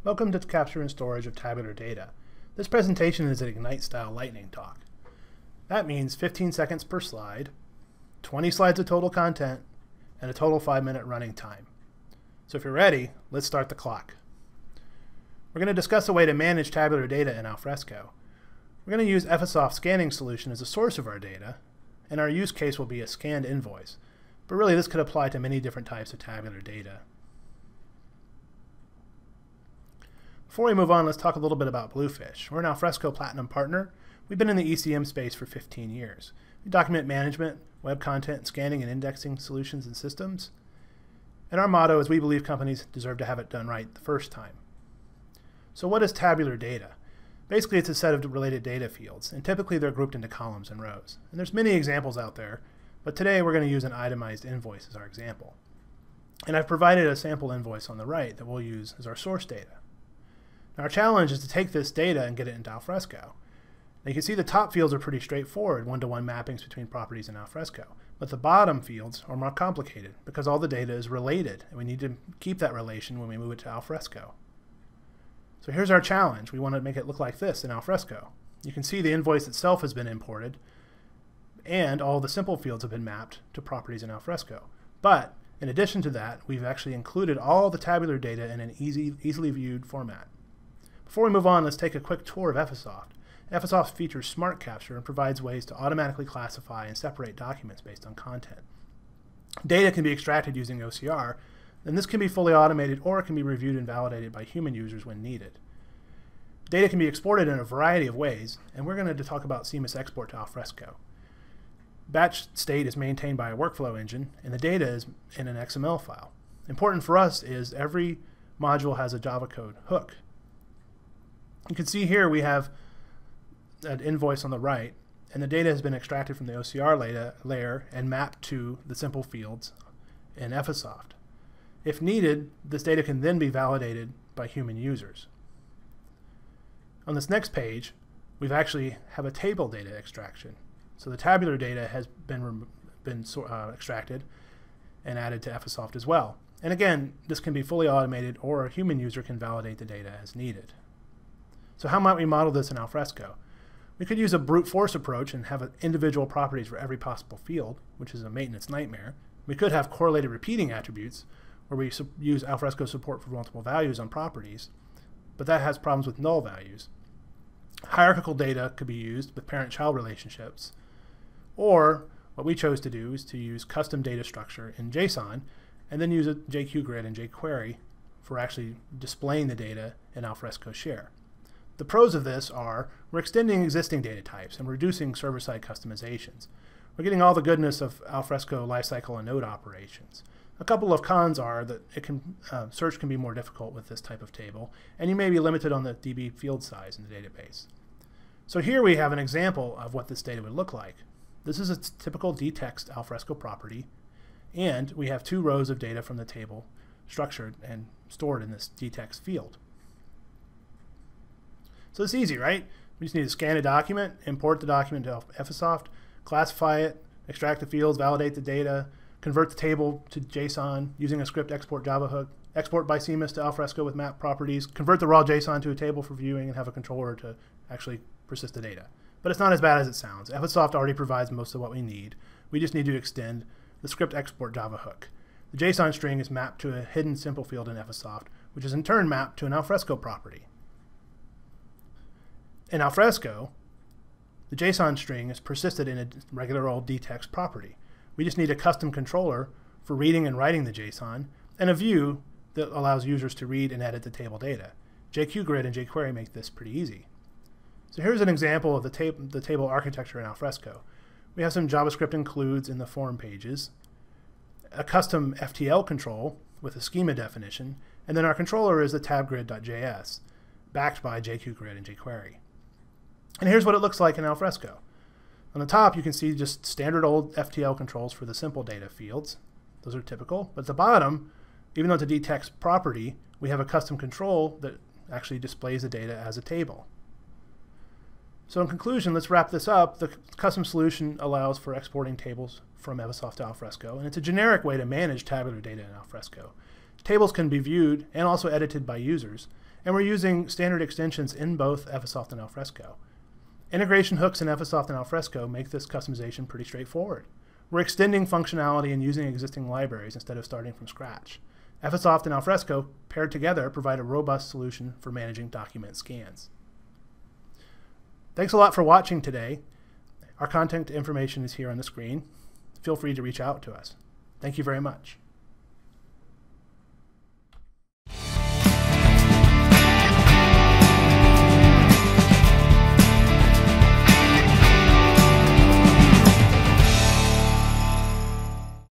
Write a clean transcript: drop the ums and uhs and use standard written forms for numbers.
Welcome to the capture and storage of tabular data. This presentation is an Ignite-style lightning talk. That means 15 seconds per slide, 20 slides of total content, and a total 5-minute running time. So if you're ready, let's start the clock. We're going to discuss a way to manage tabular data in Alfresco. We're going to use Ephesoft scanning solution as a source of our data, and our use case will be a scanned invoice. But really, this could apply to many different types of tabular data. Before we move on, let's talk a little bit about Bluefish. We're an Alfresco Platinum Partner. We've been in the ECM space for 15 years. We document management, web content, scanning and indexing solutions and systems. And our motto is we believe companies deserve to have it done right the first time. So what is tabular data? Basically, it's a set of related data fields, and typically they're grouped into columns and rows. And there's many examples out there, but today we're going to use an itemized invoice as our example. And I've provided a sample invoice on the right that we'll use as our source data. Now our challenge is to take this data and get it into Alfresco. Now you can see the top fields are pretty straightforward, one-to-one mappings between properties in Alfresco. But the bottom fields are more complicated because all the data is related, and we need to keep that relation when we move it to Alfresco. So here's our challenge. We want to make it look like this in Alfresco. You can see the invoice itself has been imported, and all the simple fields have been mapped to properties in Alfresco. But in addition to that, we've actually included all the tabular data in an easily viewed format. Before we move on, let's take a quick tour of Ephesoft. Ephesoft features Smart Capture and provides ways to automatically classify and separate documents based on content. Data can be extracted using OCR, and this can be fully automated or it can be reviewed and validated by human users when needed. Data can be exported in a variety of ways, and we're going to talk about seamless export to Alfresco. Batch state is maintained by a workflow engine, and the data is in an XML file. Important for us is every module has a Java code hook. You can see here we have an invoice on the right, and the data has been extracted from the OCR layer and mapped to the simple fields in Ephesoft. If needed, this data can then be validated by human users. On this next page, we've actually have a table data extraction. So the tabular data has been extracted and added to Ephesoft as well. And again, this can be fully automated or a human user can validate the data as needed. So how might we model this in Alfresco? We could use a brute force approach and have individual properties for every possible field, which is a maintenance nightmare. We could have correlated repeating attributes, where we use Alfresco support for multiple values on properties, but that has problems with null values. Hierarchical data could be used with parent-child relationships, or what we chose to do is to use custom data structure in JSON and then use a JQ grid and jQuery for actually displaying the data in Alfresco Share. The pros of this are we're extending existing data types and reducing server-side customizations. We're getting all the goodness of Alfresco lifecycle and node operations. A couple of cons are that search can be more difficult with this type of table, and you may be limited on the DB field size in the database. So here we have an example of what this data would look like. This is a typical dtext Alfresco property, and we have 2 rows of data from the table structured and stored in this dtext field. So it's easy, right? We just need to scan a document, import the document to Ephesoft, classify it, extract the fields, validate the data, convert the table to JSON using a script export Java hook, export by CMS to Alfresco with map properties, convert the raw JSON to a table for viewing, and have a controller to actually persist the data. But it's not as bad as it sounds. Ephesoft already provides most of what we need. We just need to extend the script export Java hook. The JSON string is mapped to a hidden simple field in Ephesoft, which is in turn mapped to an Alfresco property. In Alfresco, the JSON string is persisted in a regular old dtext property. We just need a custom controller for reading and writing the JSON, and a view that allows users to read and edit the table data. JQ grid and jQuery make this pretty easy. So here's an example of the table architecture in Alfresco. We have some JavaScript includes in the form pages, a custom FTL control with a schema definition, and then our controller is the tabgrid.js, backed by JQ grid and jQuery. And here's what it looks like in Alfresco. On the top, you can see just standard old FTL controls for the simple data fields. Those are typical. But at the bottom, even though it's a dtext property, we have a custom control that actually displays the data as a table. So in conclusion, let's wrap this up. The custom solution allows for exporting tables from Ephesoft to Alfresco, and it's a generic way to manage tabular data in Alfresco. Tables can be viewed and also edited by users, and we're using standard extensions in both Ephesoft and Alfresco. Integration hooks in Ephesoft and Alfresco make this customization pretty straightforward. We're extending functionality and using existing libraries instead of starting from scratch. Ephesoft and Alfresco, paired together, provide a robust solution for managing document scans. Thanks a lot for watching today. Our contact information is here on the screen. Feel free to reach out to us. Thank you very much.